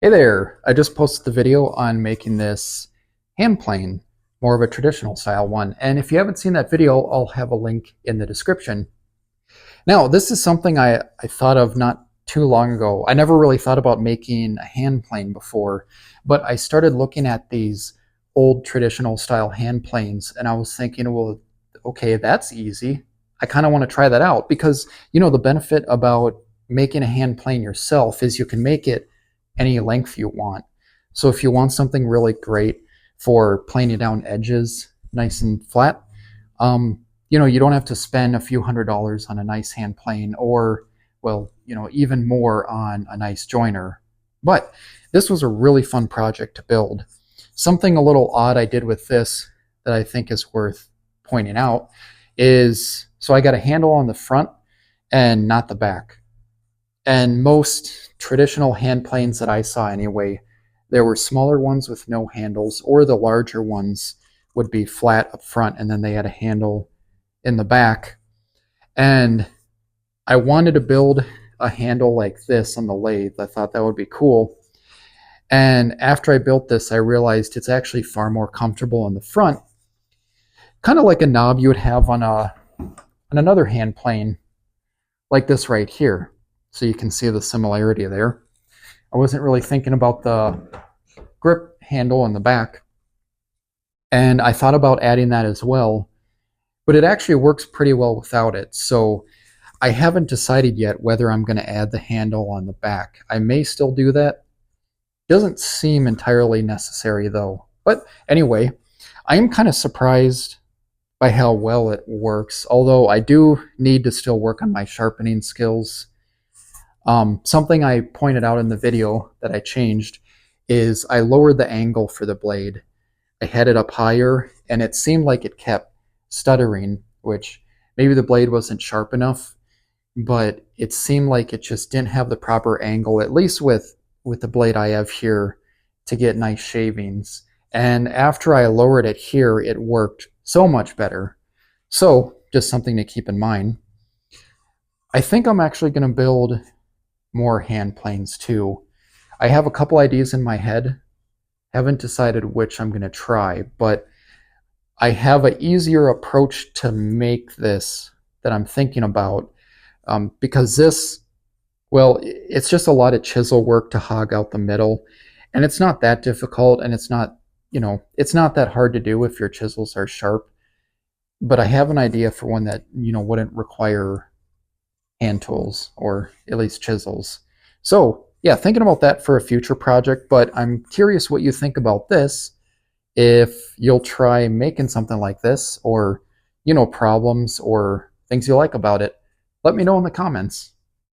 Hey there, I just posted the video on making this hand plane, more of a traditional style one. And if you haven't seen that video, I'll have a link in the description. Now, this is something I thought of not too long ago. I never really thought about making a hand plane before, but I started looking at these old traditional style hand planes and I was thinking, well, okay, that's easy. I kind of want to try that out because, the benefit about making a hand plane yourself is you can make it any length you want. So if you want something really great for planing down edges nice and flat, you don't have to spend a few $100s on a nice hand plane or, well, even more on a nice joiner. But this was a really fun project to build. Something a little odd I did with this that I think is worth pointing out is, so I got a handle on the front and not the back. And most traditional hand planes that I saw anyway, there were smaller ones with no handles, or the larger ones would be flat up front and then they had a handle in the back. And I wanted to build a handle like this on the lathe. I thought that would be cool. And after I built this, I realized it's actually far more comfortable in the front, kind of like a knob you would have on another hand plane like this right here. So you can see the similarity there. I wasn't really thinking about the grip handle in the back, and I thought about adding that as well, but it actually works pretty well without it. So I haven't decided yet whether I'm going to add the handle on the back. I may still do that. Doesn't seem entirely necessary though. But anyway, I am kind of surprised by how well it works, although I do need to still work on my sharpening skills. Something I pointed out in the video that I changed is I lowered the angle for the blade. I had it up higher and it seemed like it kept stuttering, which maybe the blade wasn't sharp enough, but it seemed like it just didn't have the proper angle, at least with the blade I have here, to get nice shavings. And after I lowered it here, it worked so much better. So just something to keep in mind. I think I'm actually going to build more hand planes too. I have a couple ideas in my head. Haven't decided which I'm going to try, but I have an easier approach to make this that I'm thinking about, because this, well, it's just a lot of chisel work to hog out the middle, and it's not that difficult, and it's not that hard to do if your chisels are sharp. But I have an idea for one that wouldn't require hand tools, or at least chisels. So yeah, thinking about that for a future project, but I'm curious what you think about this, if you'll try making something like this, or problems or things you like about it. Let me know in the comments.